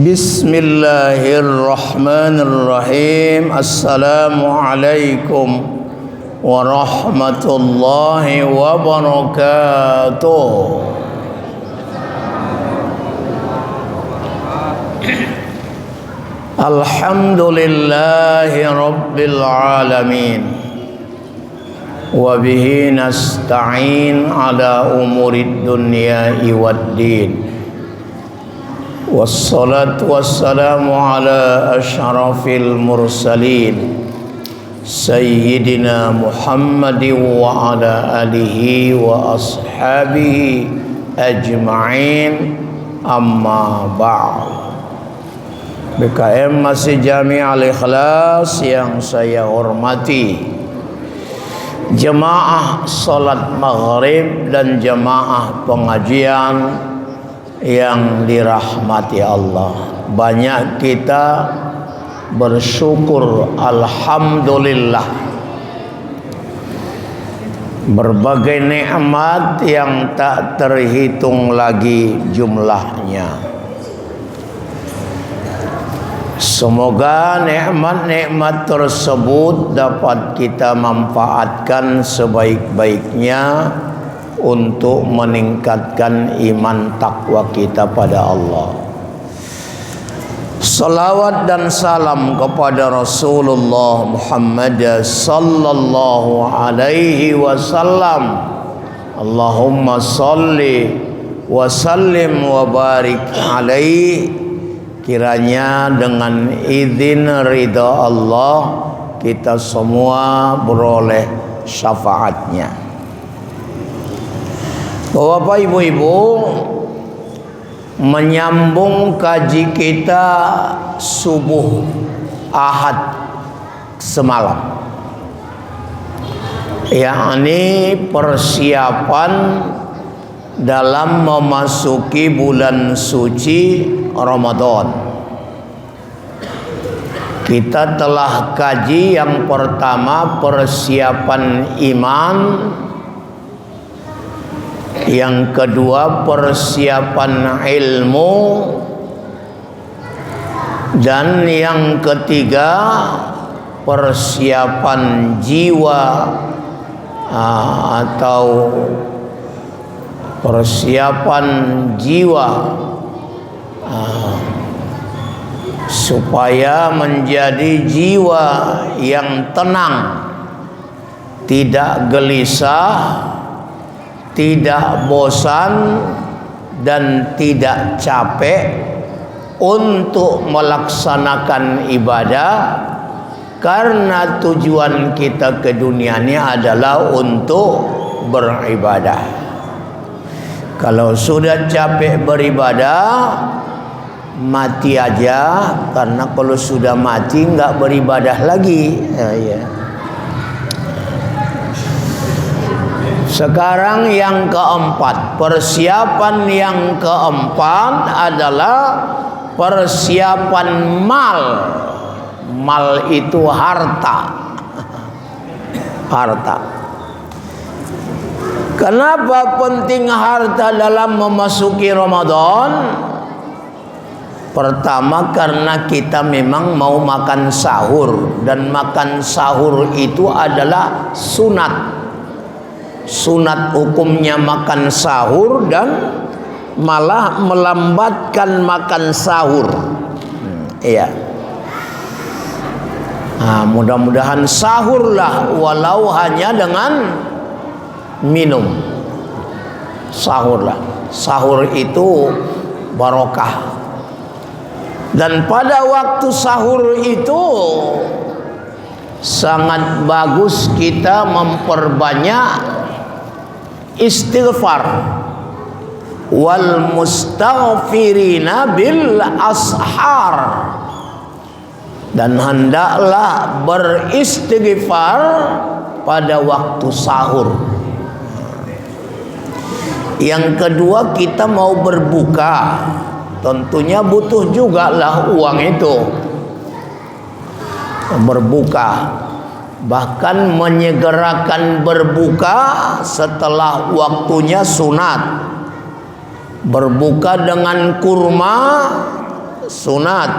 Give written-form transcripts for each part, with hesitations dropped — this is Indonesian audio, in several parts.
Bismillahirrahmanirrahim. Assalamualaikum warahmatullahi wabarakatuh. Alhamdulillahi rabbil alamin. Wa bihi nasta'in ala umurid dunya waddin. Wassalatu wassalamu ala asyrafil mursalin Sayyidina Muhammadin wa ala alihi wa ashabihi ajma'in, amma ba'd. BKM Masjid Jami Al-Ikhlas yang saya hormati, jemaah salat maghrib dan jemaah pengajian yang dirahmati Allah. Banyak kita bersyukur, alhamdulillah, berbagai nikmat yang tak terhitung lagi jumlahnya. Semoga nikmat-nikmat tersebut dapat kita manfaatkan sebaik-baiknya untuk meningkatkan iman takwa kita pada Allah. Salawat dan salam kepada Rasulullah Muhammad sallallahu alaihi wasallam. Allahumma salli wa sallim wa barik alaihi. Kiranya dengan izin ridha Allah kita semua beroleh syafaatnya. Bapak ibu-ibu, menyambung kaji kita subuh Ahad semalam, yakni persiapan dalam memasuki bulan suci Ramadan. Kita telah kaji yang pertama persiapan iman, yang kedua persiapan ilmu, dan yang ketiga persiapan jiwa atau persiapan jiwa supaya menjadi jiwa yang tenang, tidak gelisah, tidak bosan, dan tidak capek untuk melaksanakan ibadah, karena tujuan kita ke dunia ini adalah untuk beribadah. Kalau sudah capek beribadah, mati aja, karena kalau sudah mati nggak beribadah lagi. Ya. Sekarang yang keempat, persiapan yang keempat adalah persiapan mal. Mal itu harta. Harta. Kenapa penting harta dalam memasuki Ramadan? Pertama, karena kita memang mau makan sahur, dan makan sahur itu adalah sunat. Sunat hukumnya makan sahur, dan malah melambatkan makan sahur. Iya. Nah, mudah-mudahan sahurlah walau hanya dengan minum. Sahurlah. Sahur itu barokah. Dan pada waktu sahur itu sangat bagus kita memperbanyak istighfar. Wal mustaghfirina bil ashar. Dan hendaklah beristighfar pada waktu sahur. Yang kedua, kita mau berbuka, tentunya butuh juga lah uang itu. Berbuka, bahkan menyegerakan berbuka setelah waktunya sunat. Berbuka dengan kurma sunat.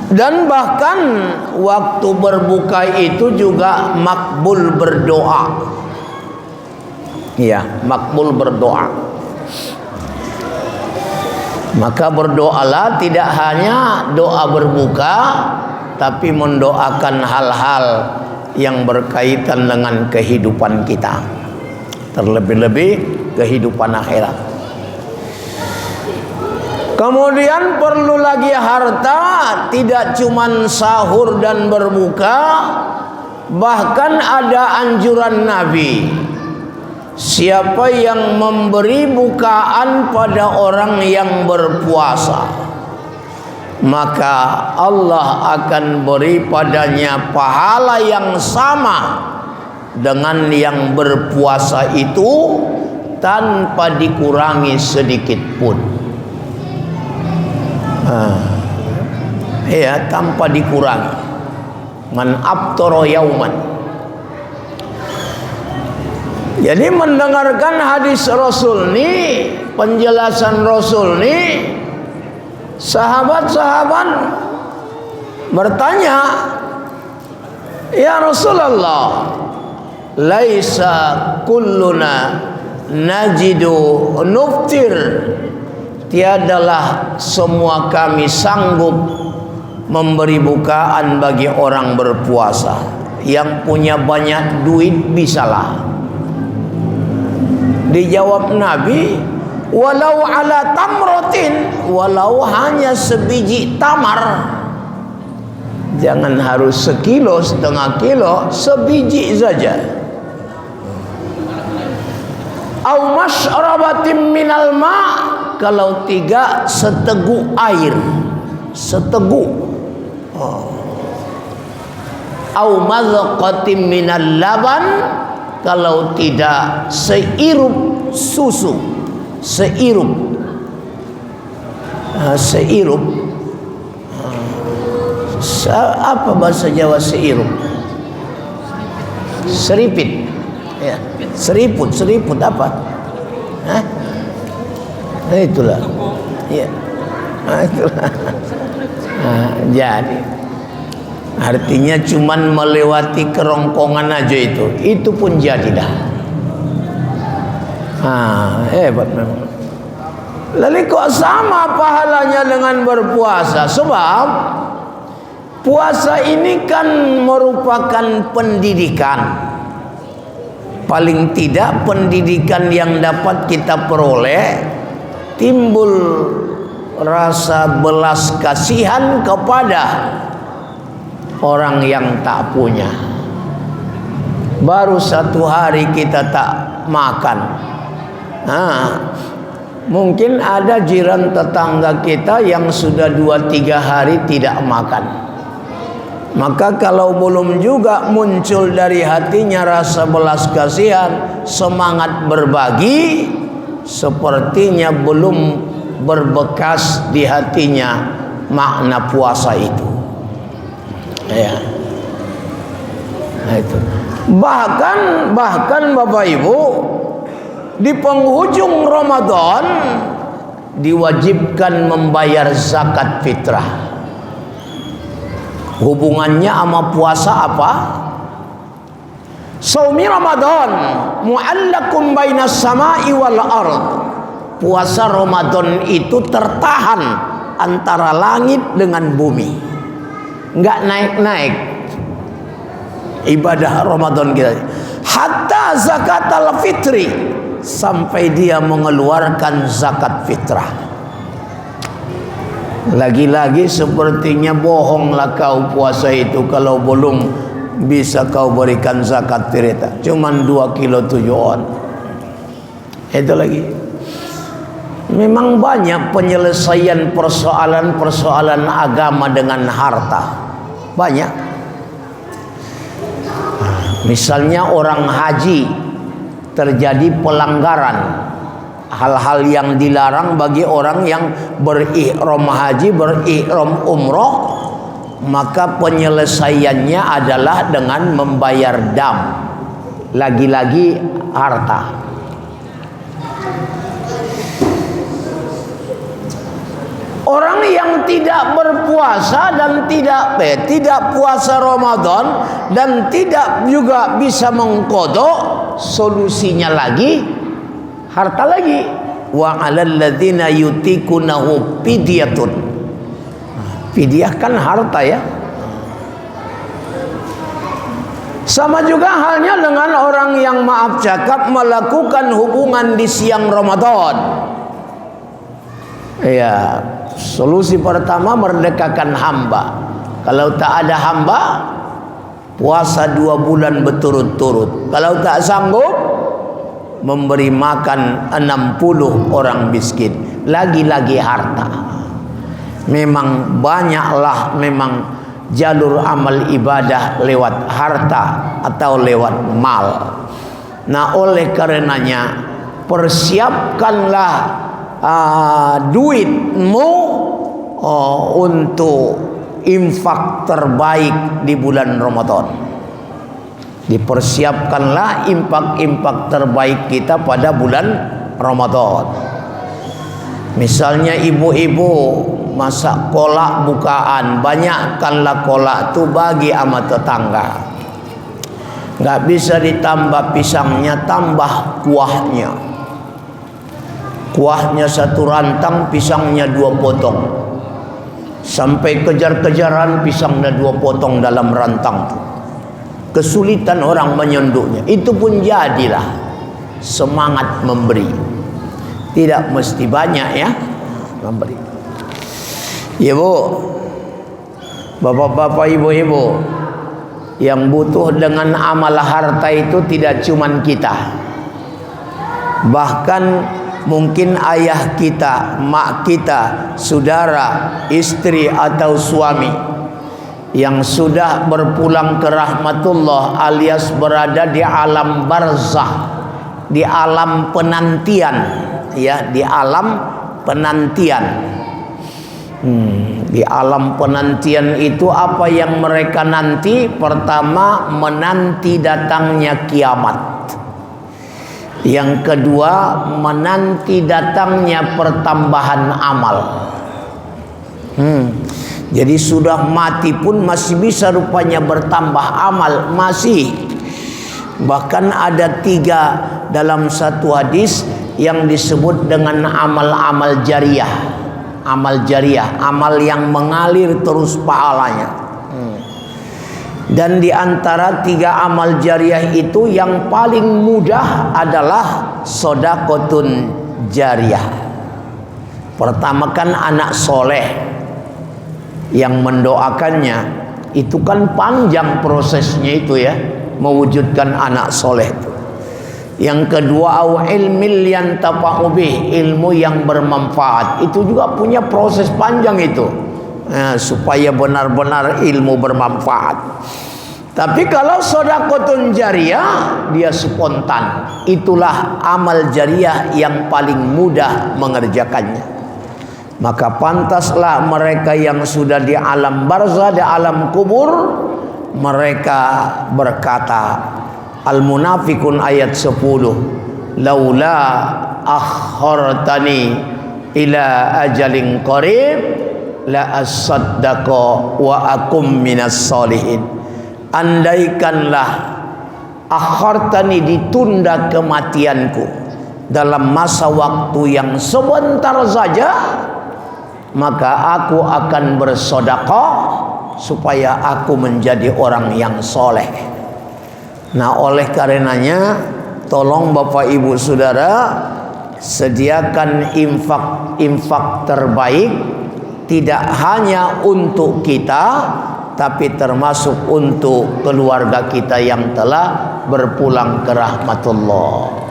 Dan bahkan waktu berbuka itu juga makbul berdoa. Iya, makbul berdoa. Maka berdoalah tidak hanya doa berbuka, tapi mendoakan hal-hal yang berkaitan dengan kehidupan kita, terlebih-lebih kehidupan akhirat. Kemudian perlu lagi harta, tidak cuman sahur dan berbuka, bahkan ada anjuran Nabi, siapa yang memberi bukaan pada orang yang berpuasa, maka Allah akan beri padanya pahala yang sama dengan yang berpuasa itu tanpa dikurangi sedikit pun. Ya, tanpa dikurangi. Man aftara yauman. Jadi mendengarkan hadis Rasul ni, penjelasan Rasul ni, sahabat-sahabat bertanya, ya Rasulullah, laisa kulluna najidu nuftir, tiadalah semua kami sanggup memberi bukaan bagi orang berpuasa. Yang punya banyak duit bisalah. Dijawab Nabi, walau ala tamrotin, walau hanya sebiji tamar, jangan harus sekilo, setengah kilo, sebiji saja. Au masyarabatin minal ma', kalau tiga seteguk air, seteguk. Au mazaqatin minal laban, kalau tidak seirup susu, seirup, seirup. Apa bahasa Jawa seirup? Seripit. Ya, seriput, seriput apa? Hah? Itulah. Ya. Itulah. Jadi artinya cuman melewati kerongkongan aja itu pun jadilah. Hebat memang. Lalu kok sama pahalanya dengan berpuasa? Sebab puasa ini kan merupakan pendidikan. Paling tidak pendidikan yang dapat kita peroleh, timbul rasa belas kasihan kepada orang yang tak punya. Baru satu hari kita tak makan, mungkin ada jiran tetangga kita yang sudah 2-3 hari tidak makan. Maka kalau belum juga muncul dari hatinya rasa belas kasihan, semangat berbagi, sepertinya belum berbekas di hatinya makna puasa itu. Ya. Nah, itu. Bahkan Bapak Ibu, di penghujung Ramadan diwajibkan membayar zakat fitrah. Hubungannya sama puasa apa? Shaumi Ramadan mu'allakum bainas sama'i wal ard. Puasa Ramadan itu tertahan antara langit dengan bumi, enggak naik-naik ibadah Ramadan kita. Hatta zakat al-fitri, sampai dia mengeluarkan zakat fitrah. Lagi-lagi sepertinya bohonglah kau puasa itu kalau belum bisa kau berikan zakat fitrah. Cuman 2 kilo 7 on. Itu lagi. Memang banyak penyelesaian persoalan-persoalan agama dengan harta. Banyak. Misalnya orang haji terjadi pelanggaran, hal-hal yang dilarang bagi orang yang berihram haji, berihram umroh, maka penyelesaiannya adalah dengan membayar dam. Lagi-lagi harta. Orang yang tidak berpuasa dan tidak puasa Ramadan dan tidak juga bisa mengqadha, solusinya lagi harta lagi. Wa 'alal ladzina yutiqunahu fidyatun. Fidyah kan harta ya. Sama juga halnya dengan orang yang maaf cakap melakukan hubungan di siang Ramadan. Ya, solusi pertama merdekakan hamba. Kalau tak ada hamba, puasa 2 bulan berturut-turut. Kalau tak sanggup, memberi makan 60 orang miskin. Lagi-lagi harta. Memang banyaklah jalur amal ibadah lewat harta atau lewat mal. Nah, oleh karenanya persiapkanlah duitmu untuk infak terbaik di bulan Ramadan. Dipersiapkanlah infak-infak terbaik kita pada bulan Ramadan. Misalnya ibu-ibu masak kolak bukaan, banyakkanlah kolak tu bagi sama tetangga. Nggak bisa ditambah pisangnya, tambah kuahnya. Kuahnya 1 rantang, pisangnya 2 potong. Sampai kejar-kejaran, pisangnya 2 potong dalam rantang tu. Kesulitan orang menyenduknya. Itu pun jadilah semangat memberi. Tidak mesti banyak ya memberi. Ya bu, bapak-bapak, ibu-ibu, yang butuh dengan amal harta itu tidak cuman kita. Bahkan mungkin ayah kita, mak kita, saudara, istri atau suami yang sudah berpulang ke rahmatullah alias berada di alam barzah, di alam penantian, ya, di alam penantian. Di alam penantian itu apa yang mereka nanti? Pertama, menanti datangnya kiamat. Yang kedua, menanti datangnya pertambahan amal. Jadi sudah mati pun masih bisa rupanya bertambah amal, masih. Bahkan ada 3 dalam satu hadis yang disebut dengan amal-amal jariyah. Amal jariyah, amal yang mengalir terus pahalanya. Dan di antara 3 amal jariyah itu yang paling mudah adalah shadaqatun jariyah. Pertama kan anak soleh yang mendoakannya. Itu kan panjang prosesnya itu ya, mewujudkan anak soleh itu. Yang kedua, au ilmil yantafa'u bih, ilmu yang bermanfaat. Itu juga punya proses panjang itu, supaya benar-benar ilmu bermanfaat. Tapi kalau shadaqatun jariyah, dia spontan. Itulah amal jariyah yang paling mudah mengerjakannya. Maka pantaslah mereka yang sudah di alam barzah, di alam kubur, mereka berkata, Al-Munafikun ayat 10, laula akhartani ila ajalin qarib la asaddaqa wa akum minas solihin. Andaikanlah akhartani, ditunda kematianku dalam masa waktu yang sebentar saja, maka aku akan bersedekah supaya aku menjadi orang yang soleh. Nah, oleh karenanya tolong Bapak Ibu Saudara sediakan infak terbaik, tidak hanya untuk kita tapi termasuk untuk keluarga kita yang telah berpulang ke rahmatullah.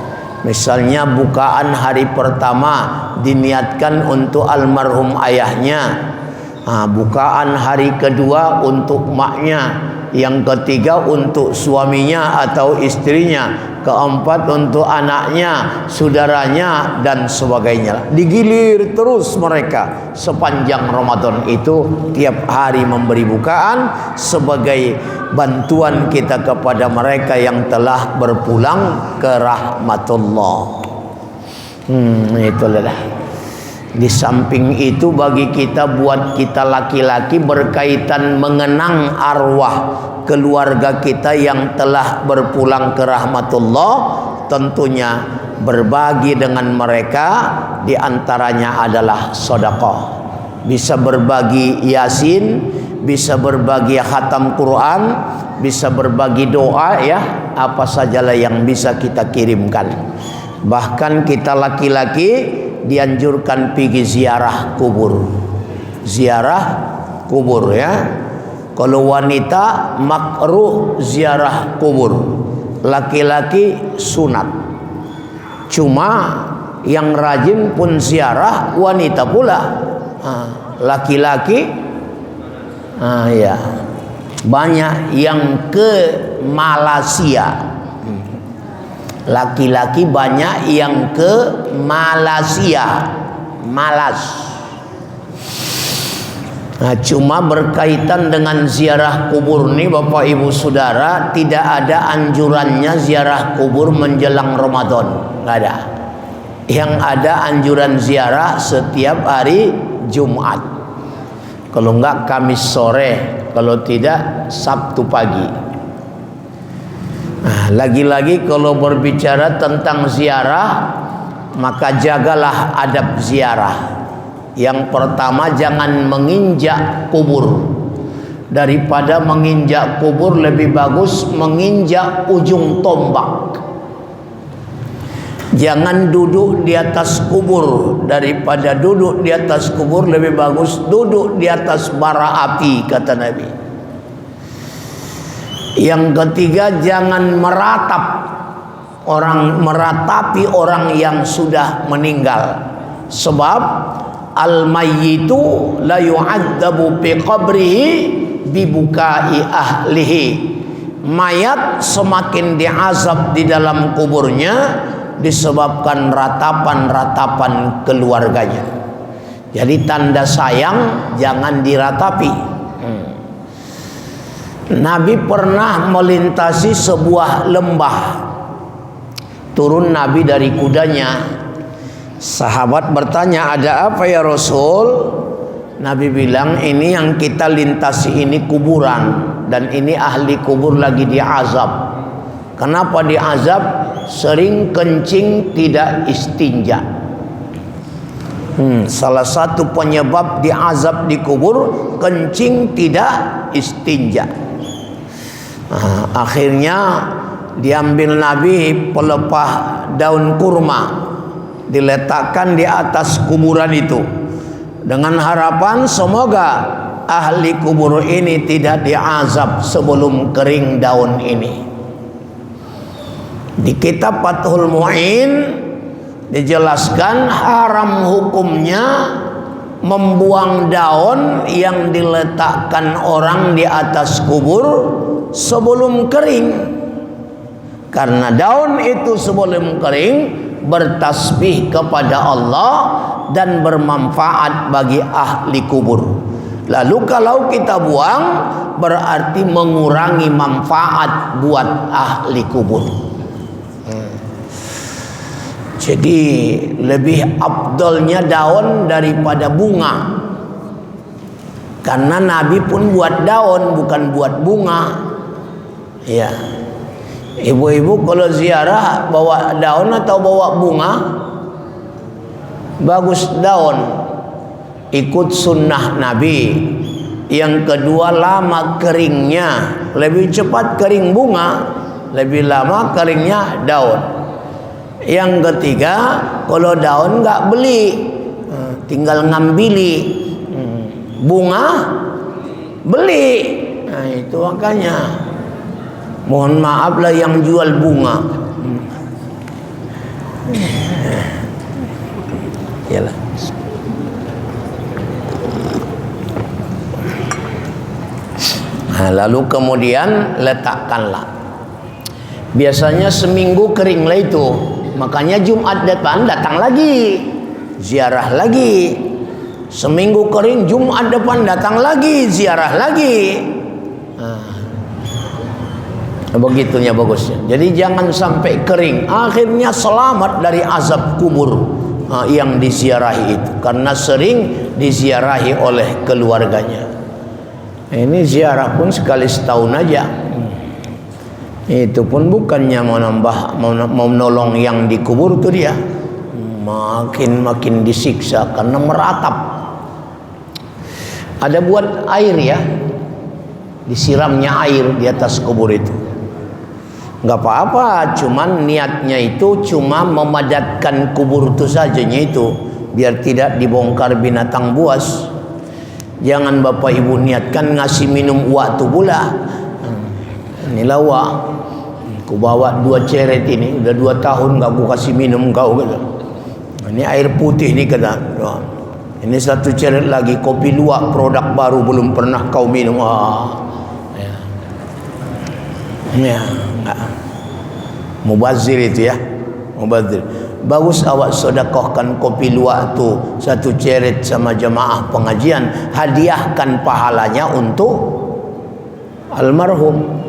Misalnya bukaan hari pertama diniatkan untuk almarhum ayahnya, bukaan hari kedua untuk maknya, yang ketiga untuk suaminya atau istrinya, keempat untuk anaknya, saudaranya, dan sebagainya. Digilir terus mereka sepanjang Ramadan itu, tiap hari memberi bukaan sebagai bantuan kita kepada mereka yang telah berpulang ke rahmatullah. Itulah. Di samping itu bagi kita, buat kita laki-laki, berkaitan mengenang arwah keluarga kita yang telah berpulang ke rahmatullah, tentunya berbagi dengan mereka, diantaranya adalah sedekah. Bisa berbagi yasin, bisa berbagi khatam Quran, bisa berbagi doa, ya, apa sajalah yang bisa kita kirimkan. Bahkan kita laki-laki dianjurkan pergi ziarah kubur. Ziarah kubur, ya. Kalau wanita makruh ziarah kubur, laki-laki sunat. Cuma yang rajin pun ziarah wanita pula. Laki-laki ya, banyak yang ke Malaysia. Laki-laki banyak yang ke Malaysia, malas. Cuma berkaitan dengan ziarah kubur nih Bapak Ibu Saudara, tidak ada anjurannya ziarah kubur menjelang Ramadan, nggak ada. Yang ada anjuran ziarah setiap hari Jumat. Kalau enggak Kamis sore, kalau tidak Sabtu pagi. Lagi-lagi kalau berbicara tentang ziarah, maka jagalah adab ziarah. Yang pertama, jangan menginjak kubur. Daripada menginjak kubur, lebih bagus menginjak ujung tombak. Jangan duduk di atas kubur. Daripada duduk di atas kubur, lebih bagus duduk di atas bara api, kata Nabi. Yang ketiga, jangan meratapi orang yang sudah meninggal. Sebab al-mayyitu la yu'adzabu fi qabrihi bibukai ahlihi. Mayat semakin diazab di dalam kuburnya disebabkan ratapan-ratapan keluarganya. Jadi tanda sayang jangan diratapi. Nabi pernah melintasi sebuah lembah. Turun Nabi dari kudanya. Sahabat bertanya, ada apa ya Rasul? Nabi bilang, ini yang kita lintasi ini kuburan, dan ini ahli kubur lagi diazab. Kenapa diazab? Sering kencing tidak istinja. Salah satu penyebab diazab di kubur, kencing tidak istinja. Akhirnya diambil Nabi pelepah daun kurma, diletakkan di atas kuburan itu, dengan harapan semoga ahli kubur ini tidak diazab sebelum kering daun ini. Di kitab Fathul Mu'in dijelaskan haram hukumnya membuang daun yang diletakkan orang di atas kubur sebelum kering, karena daun itu sebelum kering bertasbih kepada Allah dan bermanfaat bagi ahli kubur. Lalu kalau kita buang, berarti mengurangi manfaat buat ahli kubur. Jadi lebih afdolnya daun daripada bunga, karena Nabi pun buat daun, bukan buat bunga. Ya, ibu-ibu kalau ziarah bawa daun atau bawa bunga? Bagus daun, ikut sunnah Nabi. Yang kedua, lama keringnya, lebih cepat kering bunga, lebih lama keringnya daun. Yang ketiga, kalau daun nggak beli, tinggal ngambili. Bunga beli. Nah itu makanya, mohon maaflah yang jual bunga. Yalah. Nah, lalu kemudian letakkanlah. Biasanya seminggu keringlah itu. Makanya Jumat depan datang lagi, ziarah lagi. Seminggu kering, Jumat depan datang lagi, ziarah lagi. Begitunya bagusnya. Jadi jangan sampai kering. Akhirnya selamat dari azab kubur. yang diziarahi itu, karena sering diziarahi oleh keluarganya. Ini ziarah pun sekali setahun aja. Itu pun bukannya mau menolong yang dikubur tuh dia. Makin disiksa karena meratap. Ada buat air ya, disiramnya air di atas kubur itu. Nggak apa-apa, cuman niatnya itu cuma memadatkan kubur itu sajanya itu, biar tidak dibongkar binatang buas. Jangan bapak ibu niatkan ngasih minum uak tu pula. Inilah uak, ku bawa 2 ceret ini, udah 2 tahun nggak ku kasih minum kau kata. Ini air putih ini kata. Ini 1 ceret lagi, kopi luwak produk baru belum pernah kau minum. Ya, mubazir itu ya, mubazir. Bagus awak sedekahkan kopi luwak tu 1 ceret sama jamaah pengajian, hadiahkan pahalanya untuk almarhum.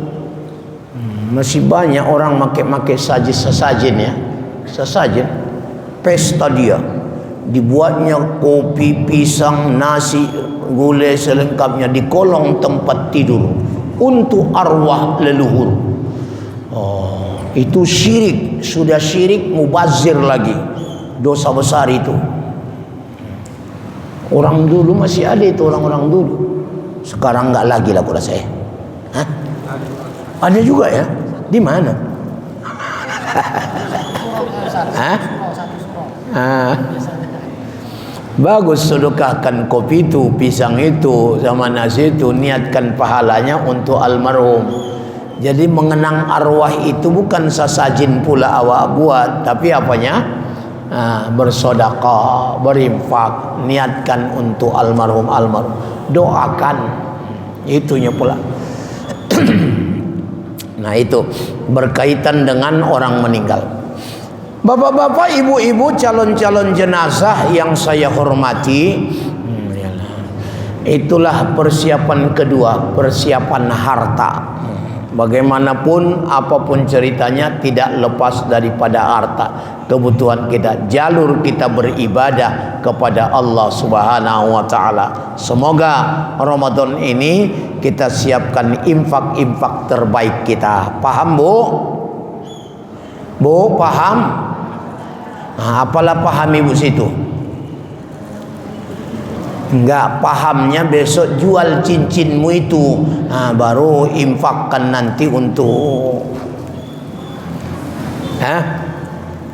Masih banyak orang make sesajen ya, sesajen pesta dia, dibuatnya kopi, pisang, nasi, gulai selengkapnya di kolong tempat tidur untuk arwah leluhur. Itu syirik, sudah syirik mubazir lagi, dosa besar itu. Orang dulu masih ada itu, orang-orang dulu. Sekarang enggak lagi lah kurasa saya. Hah? Ada juga ya? Di mana? Hah? Bagus sedekahkan kopi itu, pisang itu, sama nasi itu, niatkan pahalanya untuk almarhum. Jadi mengenang arwah itu bukan sasajin pula awak buat, tapi apanya? Bersedekah, berinfak, niatkan untuk almarhum, doakan, itunya pula. Nah itu berkaitan dengan orang meninggal. Bapak-bapak, ibu-ibu, calon-calon jenazah yang saya hormati, itulah persiapan kedua, persiapan harta. Bagaimanapun apapun ceritanya tidak lepas daripada harta. Kebutuhan kita, jalur kita beribadah kepada Allah Subhanahu wa taala. Semoga Ramadan ini kita siapkan infak-infak terbaik kita. Paham, Bu? Bu, paham? Apalah paham ibu situ? Enggak pahamnya besok jual cincinmu itu, baru infakkan nanti untuk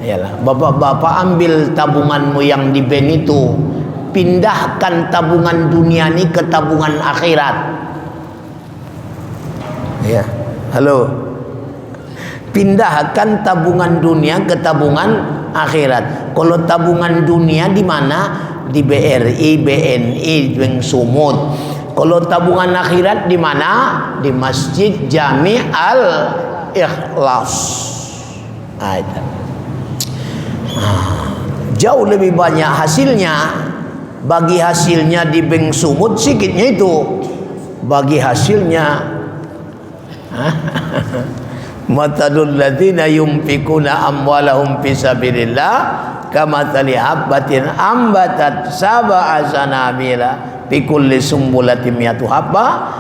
Iyalah, bapak-bapak ambil tabunganmu yang di bank itu, pindahkan tabungan dunia ini ke tabungan akhirat. Ya, halo. Pindahkan tabungan dunia ke tabungan akhirat. Kalau tabungan dunia di mana? Di BRI, BNI, Bank Sumut. Kalau tabungan akhirat di mana? Di Masjid Jami Al-Ikhlas. Jauh lebih banyak hasilnya. Bagi hasilnya di Bank Sumut sedikitnya itu. Bagi hasilnya matadul ladzina yunfikuna amwalahum fisabilillah kamathali habbatin ambatat sab'a sanabila fi kulli sumbulatin mi'atu habba.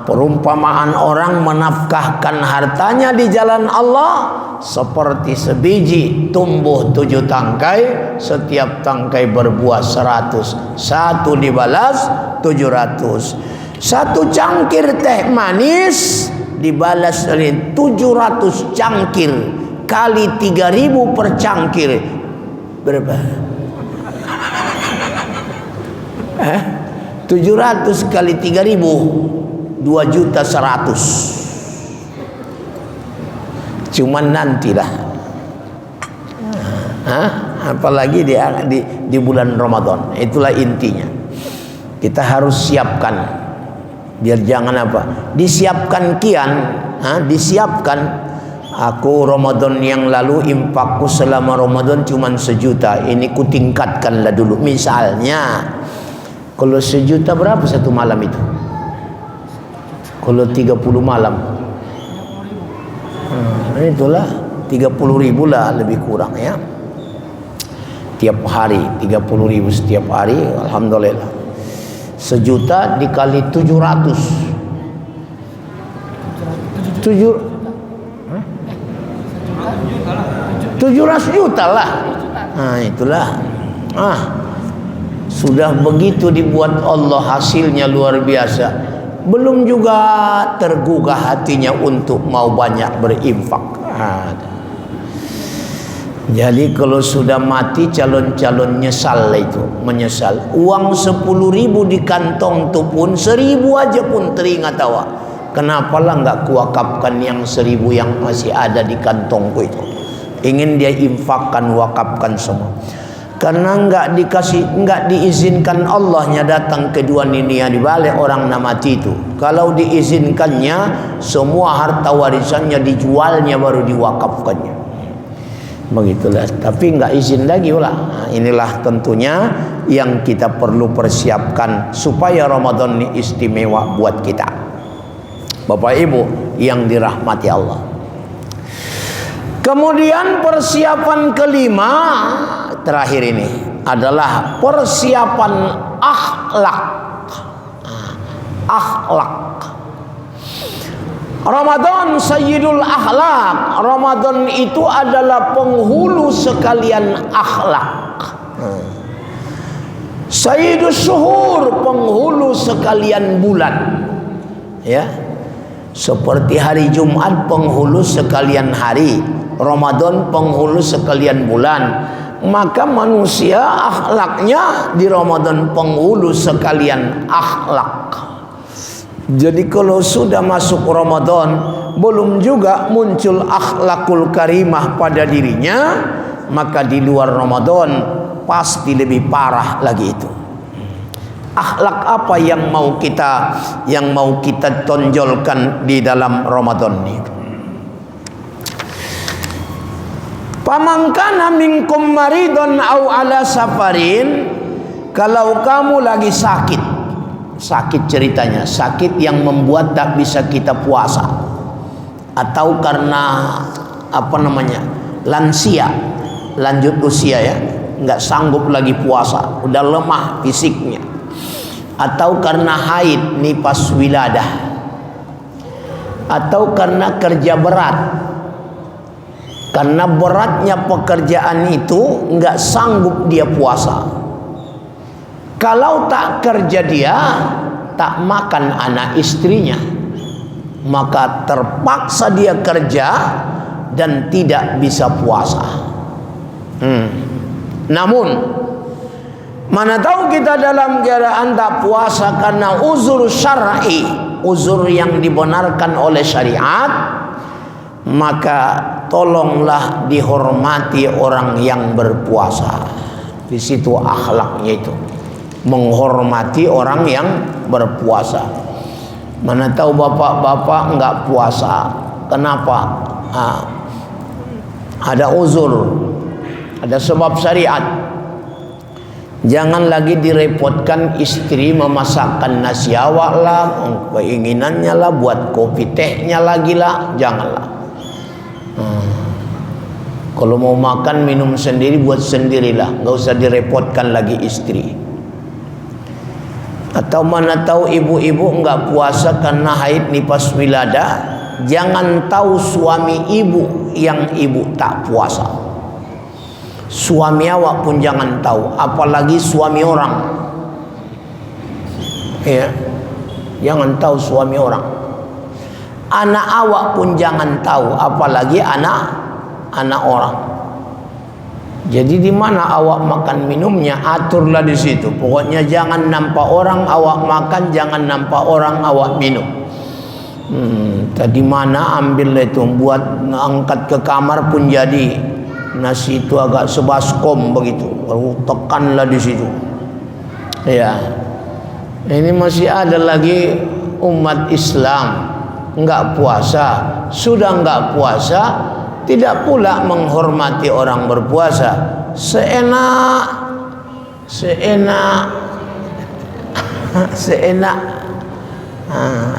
Perumpamaan orang menafkahkan hartanya di jalan Allah seperti sebiji tumbuh 7 tangkai, setiap tangkai berbuah 100, satu dibalas 700. 1 cangkir teh manis dibalas oleh 700 cangkir kali 3.000 per cangkir. Berapa? 700 kali 3.000 2.100.000. Cuman nantilah. Apalagi di bulan Ramadan. Itulah intinya. Kita harus siapkan. Biar jangan apa? Disiapkan kian, disiapkan. Aku Ramadan yang lalu infakku selama Ramadan cuma 1 juta. Ini ku tingkatkanlah dulu. Misalnya, kalau 1 juta berapa 1 malam itu? Kalau 30 malam, itulah 30.000 lah lebih kurang ya. tiap hari, 30.000 setiap hari, alhamdulillah. 1 juta dikali 700 juta lah. Nah itulah. Sudah begitu dibuat Allah, hasilnya luar biasa. Belum juga tergugah hatinya untuk mau banyak berinfak. Jadi kalau sudah mati calon-calon menyesal. Uang 10.000 di kantong tu pun 1.000 aja pun teringat awak. Kenapa lah nggak kuwakafkan yang 1.000 yang masih ada di kantongku itu? Ingin dia infakkan, wakafkan semua. Karena nggak diizinkan Allahnya datang kedua dunia dibalik orang mati itu. Kalau diizinkannya, semua harta warisannya dijualnya baru diwakafkannya. Begitulah. Tapi nggak izin lagi ulah. Nah, inilah tentunya yang kita perlu persiapkan supaya Ramadan ini istimewa buat kita. Bapak Ibu yang dirahmati Allah. Kemudian persiapan kelima terakhir ini adalah persiapan akhlak. Akhlak. Ramadan Sayyidul Akhlak. Ramadan itu adalah penghulu sekalian akhlak. Sayyidus Syuhur, penghulu sekalian bulan. Ya. Seperti hari Jumat penghulu sekalian hari, Ramadan penghulu sekalian bulan. Maka manusia akhlaknya di Ramadan penghulu sekalian akhlak. Jadi kalau sudah masuk Ramadan belum juga muncul akhlakul karimah pada dirinya, maka di luar Ramadan pasti lebih parah lagi itu. Akhlak apa yang mau kita tonjolkan di dalam Ramadan ini? Pamangkana minkum maridun au ala safarin, kalau kamu lagi sakit ceritanya, sakit yang membuat tak bisa kita puasa, atau karena lansia, lanjut usia ya, nggak sanggup lagi puasa, udah lemah fisiknya, atau karena haid nifas wiladah, atau karena kerja berat, karena beratnya pekerjaan itu nggak sanggup dia puasa. Kalau tak kerja dia, tak makan anak istrinya, maka terpaksa dia kerja dan tidak bisa puasa. Namun mana tahu kita dalam keadaan tak puasa karena uzur syar'i, uzur yang dibenarkan oleh syariat, maka tolonglah dihormati orang yang berpuasa. Di situ akhlaknya itu, menghormati orang yang berpuasa. Mana tahu bapak-bapak enggak puasa, kenapa? Ada uzur, ada sebab syariat. Jangan lagi direpotkan istri memasakkan nasi awak lah, keinginannya lah, buat kopi tehnya lagi lah, janganlah. Kalau mau makan minum sendiri, buat sendirilah, nggak usah direpotkan lagi istri. Atau mana tahu ibu-ibu enggak puasa karena haid nifas wiladah, jangan tahu suami ibu yang ibu tak puasa. Suami awak pun jangan tahu, apalagi suami orang. Ya, jangan tahu suami orang. Anak awak pun jangan tahu, apalagi anak orang. Jadi di mana awak makan minumnya, aturlah di situ. Pokoknya jangan nampak orang awak makan, jangan nampak orang awak minum. Tadi mana ambil itu, buat angkat ke kamar pun jadi. Nasi itu agak sebaskom begitu, baru tekanlah di situ. Ya, ini masih ada lagi umat Islam enggak puasa, sudah enggak puasa, tidak pula menghormati orang berpuasa, seenak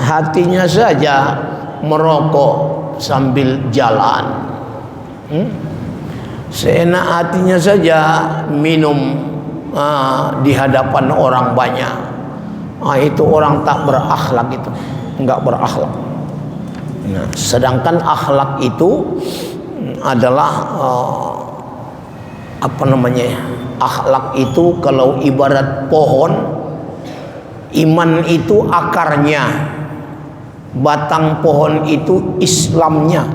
hatinya saja merokok sambil jalan. Seenak hatinya saja minum di hadapan orang banyak. Itu orang tak berakhlak, itu enggak berakhlak. Nah, sedangkan akhlak itu adalah akhlak itu kalau ibarat pohon, iman itu akarnya, batang pohon itu Islamnya.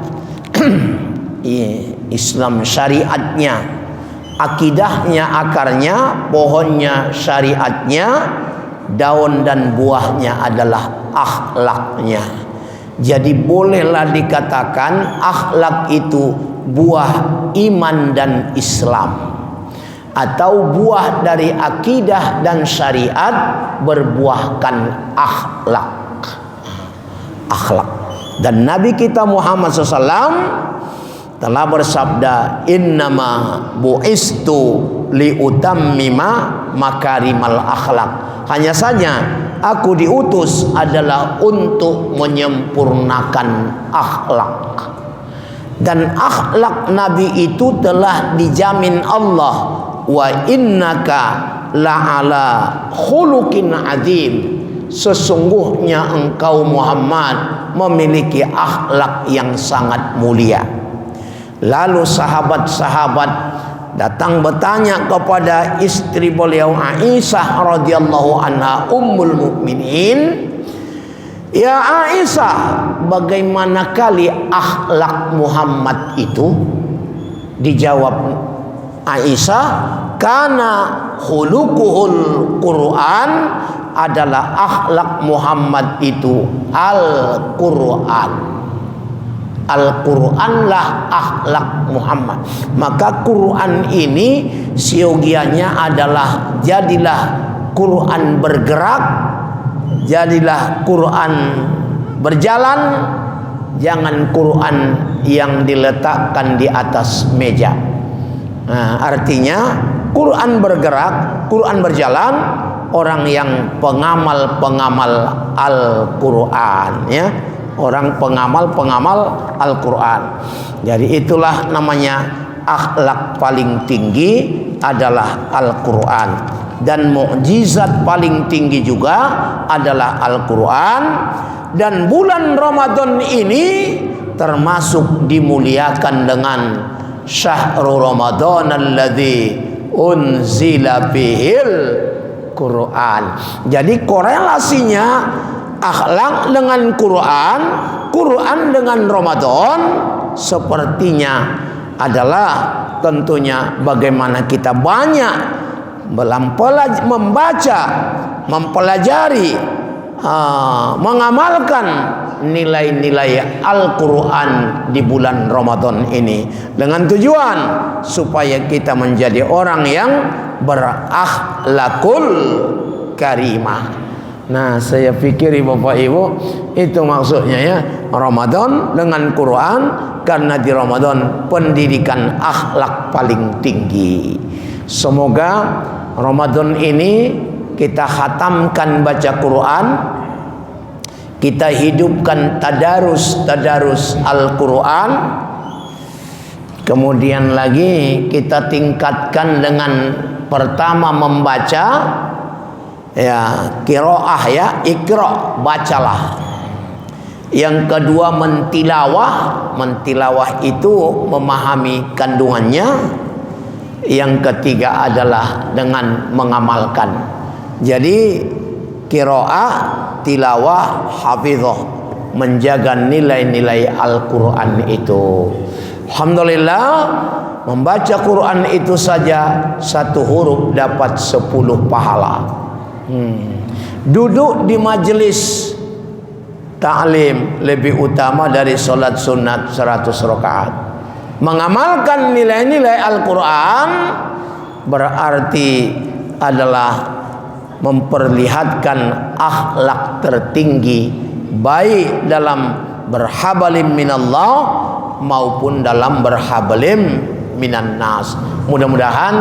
Islam syariatnya, akidahnya akarnya, pohonnya syariatnya, daun dan buahnya adalah akhlaknya. Jadi bolehlah dikatakan akhlak itu buah iman dan Islam, atau buah dari akidah dan syariat berbuahkan akhlak. Dan Nabi kita Muhammad SAW telah bersabda, innama bu'istu liutammima makarimal akhlak. Hanya saja aku diutus adalah untuk menyempurnakan akhlak. Dan akhlak Nabi itu telah dijamin Allah, wa innaka la'ala khuluqin azim. Sesungguhnya engkau Muhammad memiliki akhlak yang sangat mulia. Lalu sahabat-sahabat datang bertanya kepada istri beliau Aisyah radhiyallahu anha ummul mukminin, ya Aisyah, bagaimana kali akhlak Muhammad itu? Dijawab Aisyah, kana khuluquhul Quran, adalah akhlak Muhammad itu Al-Quran. Al-Quranlah akhlak Muhammad. Maka Quran ini siogianya adalah jadilah Quran bergerak, jadilah Quran berjalan, jangan Quran yang diletakkan di atas meja. Nah, artinya Quran bergerak, Quran berjalan, orang yang pengamal-pengamal Al-Quran, ya. Orang pengamal-pengamal Al-Quran. Jadi itulah namanya akhlak paling tinggi adalah Al-Quran. Dan mukjizat paling tinggi juga adalah Al-Quran. Dan bulan Ramadan ini termasuk dimuliakan dengan syahrul Ramadan alladzi unzila fihil Quran. Jadi korelasinya akhlak dengan Quran, Quran dengan Ramadan, sepertinya adalah tentunya bagaimana kita banyak membaca, mempelajari, mengamalkan nilai-nilai Al-Quran di bulan Ramadan ini, dengan tujuan supaya kita menjadi orang yang berakhlakul karimah. Nah, saya pikir Bapak Ibu itu maksudnya, ya, Ramadan dengan Quran, karena di Ramadan pendidikan akhlak paling tinggi. Semoga Ramadan ini kita khatamkan baca Quran, kita hidupkan tadarus Al-Quran, kemudian lagi kita tingkatkan dengan pertama membaca, ya, qiraah, ya, iqra, bacalah. Yang kedua mentilawah itu memahami kandungannya. Yang ketiga adalah dengan mengamalkan. Jadi qiraah, tilawah, hafizah, menjaga nilai-nilai Al-Quran itu. Alhamdulillah, membaca Quran itu saja satu huruf dapat 10 pahala. Duduk di majelis ta'lim lebih utama dari solat sunat 100 rakaat. Mengamalkan nilai-nilai Al-Quran berarti adalah memperlihatkan akhlak tertinggi, baik dalam berhabalim minallah maupun dalam berhabalim minan nas. Mudah-mudahan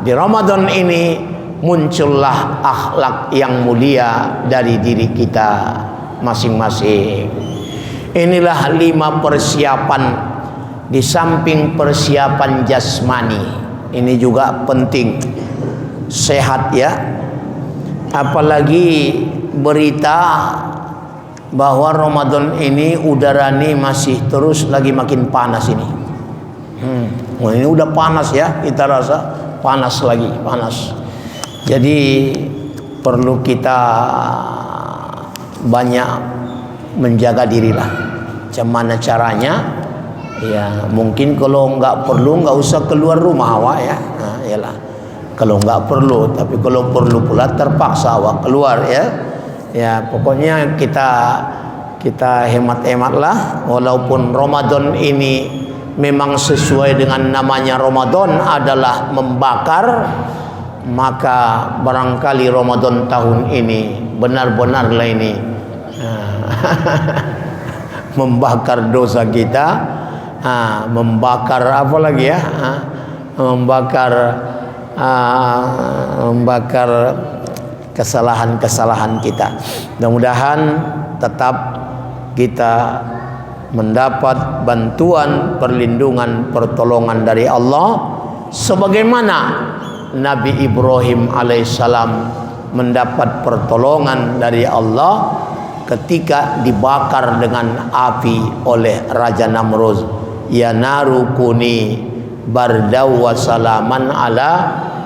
di Ramadan ini muncullah akhlak yang mulia dari diri kita masing-masing. Inilah 5 persiapan di samping persiapan jasmani, ini juga penting, sehat ya. Apalagi berita bahwa Ramadan ini udara ini masih terus lagi makin panas ini. Wah, ini udah panas ya, kita rasa panas lagi, panas. Jadi perlu kita banyak menjaga dirilah. Macam mana caranya? Ya mungkin kalau nggak perlu nggak usah keluar rumah awak ya. Nah, yalah. Kalau nggak perlu, tapi kalau perlu pula terpaksa awak keluar ya. Ya pokoknya kita hemat-hematlah. Walaupun Ramadan ini memang sesuai dengan namanya, Ramadan adalah membakar, maka barangkali Ramadan tahun ini benar-benarlah ini membakar dosa kita, membakar apa lagi ya, membakar kesalahan-kesalahan kita. Mudah-mudahan tetap kita mendapat bantuan, perlindungan, pertolongan dari Allah sebagaimana Nabi Ibrahim alaihissalam mendapat pertolongan dari Allah ketika dibakar dengan api oleh Raja Namrud. Ya naru kuni bardaw wa salaman ala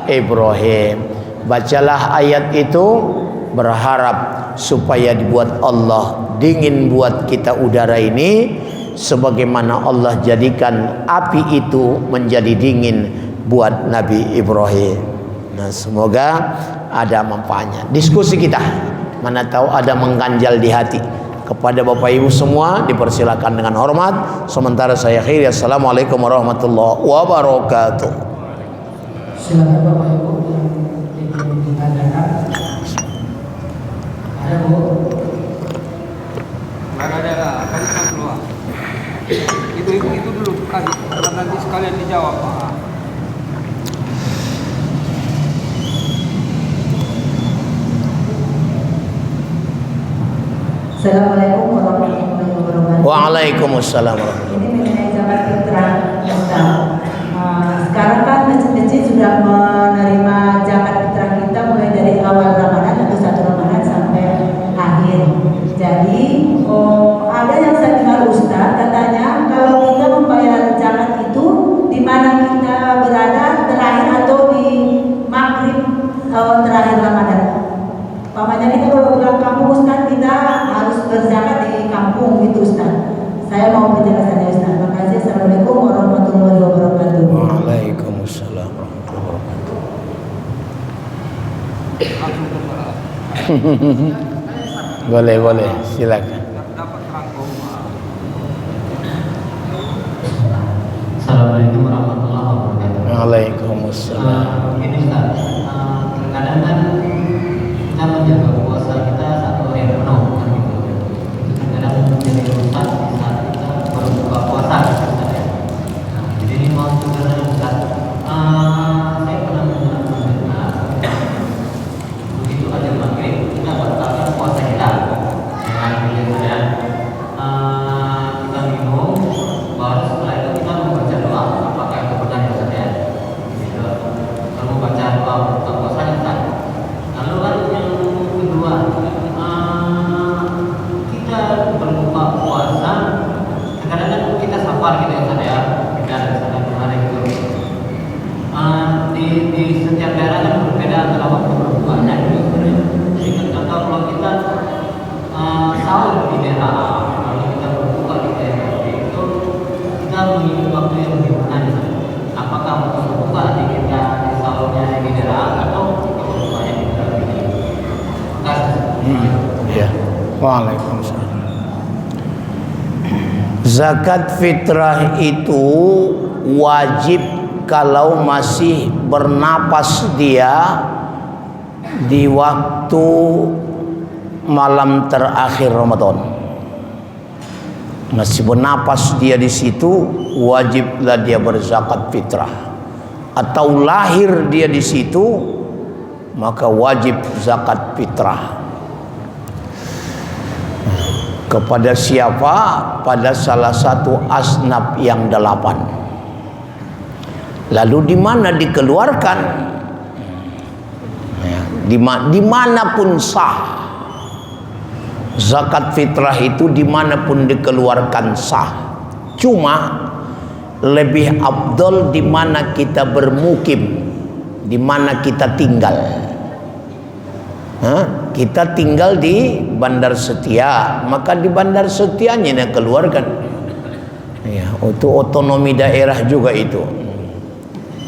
Ibrahim. Bacalah ayat itu, berharap supaya dibuat Allah dingin buat kita udara ini, sebagaimana Allah jadikan api itu menjadi dingin buat Nabi Ibrahim. Nah, semoga ada manfaatnya diskusi kita, mana tahu ada mengganjal di hati. Kepada Bapak Ibu semua dipersilakan dengan hormat. Sementara saya akhiri, assalamualaikum warahmatullahi wabarakatuh. Silakan Bapak Ibu yang ingin ditanyakan. Ada Bu? Ada kali keluar. Itu dulu kali, nanti sekalian dijawab. Assalamualaikum warahmatullahi wabarakatuh. Waalaikumsalam warahmatullahi Ini mengenai zakat fitrah, Ustaz. Sekarang kan masjid-masjid sudah menerima zakat fitrah kita mulai dari awal Ramadan atau 1 Ramadan sampai akhir. Jadi ada yang saya dengar Ustaz katanya kalau kita membayar zakat itu di mana kita berada, terakhir atau di maghrib terakhir Ramadan. Pamannya kita kalau pulang kampung Ustaz, kita harus berzakat di kampung gitu Ustaz. Saya mau penjelasannya Ustaz. Terima kasih. Assalamualaikum warahmatullahi wabarakatuh. Waalaikumsalam warahmatullahi wabarakatuh. Boleh, silakan. Assalamualaikum warahmatullahi wabarakatuh. Waalaikumsalam. Ini Ustaz, terkadang kan kita menjaga puasa kita 1 hari penuh kan gitu. Itu terkadang menjadi rusak di saat kita berbuka puasa Ustaz ya. Nah, jadi ini mau coba Ustaz. Saya pernah mendengar begitu ada maghrib kita batalkan puasa kita. Dengan begitu ya. Kita minum, baru setelah itu kita membaca doa. Apakah itu benar ya Ustaz ya? Gitu. Lalu baca doa berbuka puasa Ustaz. Lalu kan yang kedua, kita berbuka puasa, kadang-kadang kita safar gitu ya Ustaz ya, kita ada sana kemarin gitu. Di setiap daerah kan berbeda antara waktu berbukanya gitu. Jadi kan contoh kalau kita sahur di daerah A, lalu kita berbuka di daerah B, itu kita memilih waktu yang lebih mana gitu. Apakah waktu berbuka di kita di sahurnya di daerah A atau berbukanya di daerah B? Ya. Waalaikumsalam. Zakat fitrah itu wajib kalau masih bernapas dia di waktu malam terakhir Ramadan. Masih bernapas dia di situ, wajiblah dia berzakat fitrah. Atau lahir dia di situ, maka wajib zakat fitrah. Kepada siapa? Pada salah satu asnaf yang 8. Lalu di mana dikeluarkan? Ya, dimanapun sah. Zakat fitrah itu dimanapun dikeluarkan sah. Cuma lebih afdol di mana kita bermukim, di mana kita tinggal. Kita tinggal di Bandar Setia, maka di Bandar Setianya yang keluarkan. Ya, itu otonomi daerah juga itu.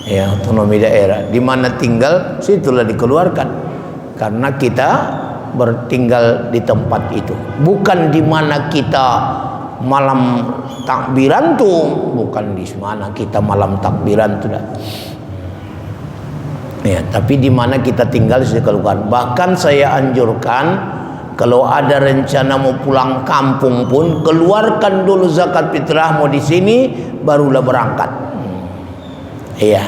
Ya, otonomi daerah. Di mana tinggal, situlah dikeluarkan. Karena kita bertinggal di tempat itu. Bukan di mana kita malam takbiran tuh, bukan di mana kita malam takbiran tuh dah. Ya, tapi di mana kita tinggal sudah keluarkan. Bahkan saya anjurkan kalau ada rencana mau pulang kampung pun keluarkan dulu zakat fitrah mau di sini barulah berangkat. Iya.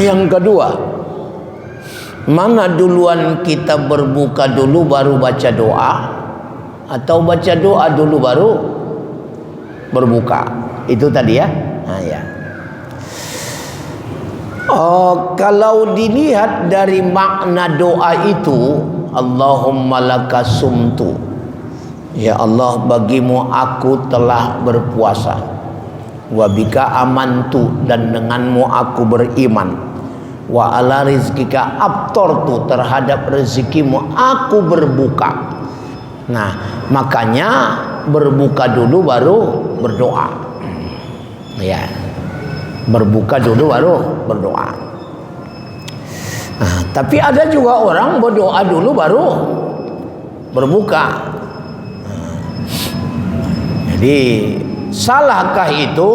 Yang kedua, mana duluan kita berbuka dulu baru baca doa, atau baca doa dulu baru berbuka? Itu tadi ya. Nah, ya. Oh, kalau dilihat dari makna doa itu, Allahumma laka sumtu, ya Allah bagimu aku telah berpuasa, wa bika amantu, dan denganmu aku beriman, wa ala rizkika abtortu, terhadap rezekimu aku berbuka. Nah, makanya berbuka dulu baru berdoa. Ya, berbuka dulu baru berdoa. Nah, tapi ada juga orang berdoa dulu baru berbuka. Nah, jadi salahkah itu?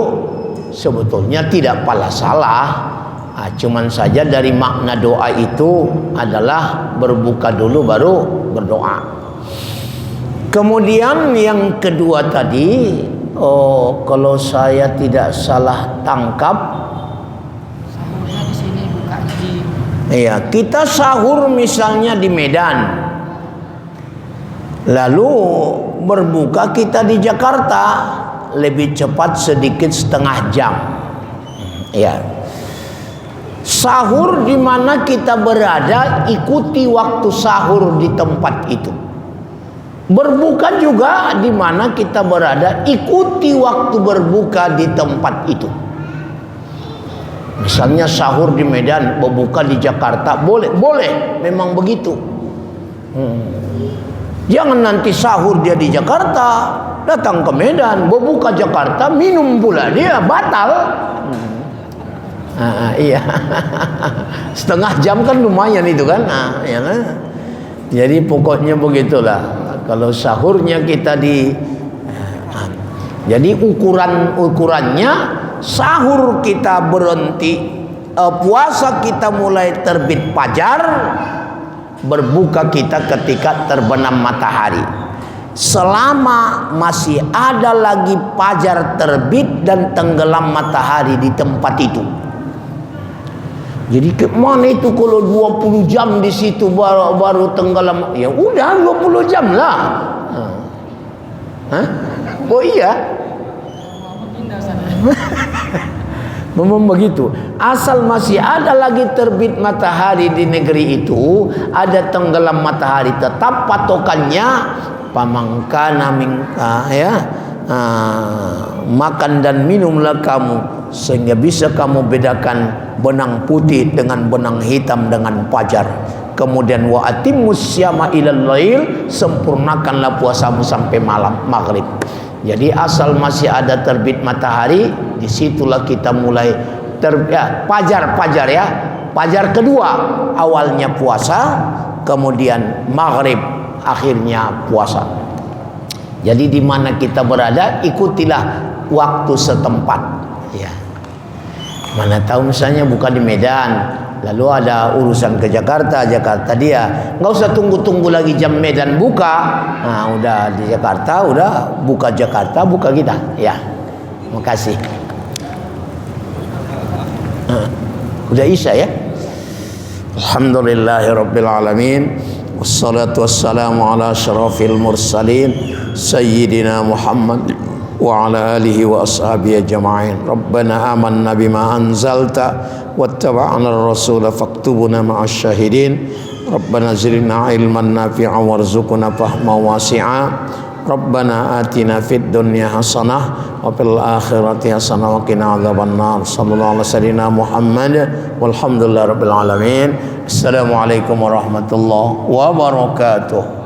Sebetulnya tidak pala salah. Nah, cuman saja dari makna doa itu adalah berbuka dulu baru berdoa. Kemudian yang kedua tadi, kalau saya tidak salah tangkap, Sahurnya di sini, bukanya di. iya, kita sahur misalnya di Medan, lalu berbuka kita di Jakarta, lebih cepat sedikit setengah jam. Ya, sahur di mana kita berada, ikuti waktu sahur di tempat itu. Berbuka juga di mana kita berada, ikuti waktu berbuka di tempat itu. Misalnya sahur di Medan, berbuka di Jakarta, boleh, memang begitu. Jangan nanti sahur dia di Jakarta, datang ke Medan, berbuka Jakarta, minum pula dia, batal. Iya, setengah jam kan lumayan itu kan. Ya kan? Jadi pokoknya begitulah. Kalau sahurnya kita jadi ukurannya sahur kita berhenti, puasa kita mulai terbit fajar, berbuka kita ketika terbenam matahari. Selama masih ada lagi fajar terbit dan tenggelam matahari di tempat itu. Jadi kemana itu kalau 20 jam di situ baru tenggelam? Ya udah 20 jam lah. Oh iya. Memang begitu. Asal masih ada lagi terbit matahari di negeri itu, ada tenggelam matahari, tetap patokannya pamangkana minka, ya. Makan dan minumlah kamu sehingga bisa kamu bedakan benang putih dengan benang hitam dengan fajar. Kemudian wa atimmus syama ilal lail, sempurnakanlah puasamu sampai malam maghrib. Jadi asal masih ada terbit matahari, disitulah kita mulai fajar ya. Fajar kedua awalnya puasa, kemudian maghrib akhirnya puasa. Jadi di mana kita berada, ikutilah waktu setempat. Ya. Mana tahu misalnya buka di Medan, lalu ada urusan ke Jakarta dia nggak usah tunggu lagi jam Medan buka. Nah, udah di Jakarta, udah buka Jakarta, buka kita. Ya, makasih. Udah Isya ya. Alhamdulillahirabbil alamin. Wassalatu wassalamu ala asyrafil mursalin Sayyidina Muhammad wa ala alihi wa ashabihi ajma'in. Rabbana amanna bima anzalta wattaba'na ar-rasula faktubuna ma'asy syahidin. Rabbana zidna ilman nafi'a warzuqna fahman wasi'a. Rabbana atina fid dunya hasanah wa fil akhirati hasanah wa qina adzabannar. Sallallahu alaihi wasallam Muhammad walhamdulillahirabbil alamin. Assalamualaikum warahmatullahi wabarakatuh.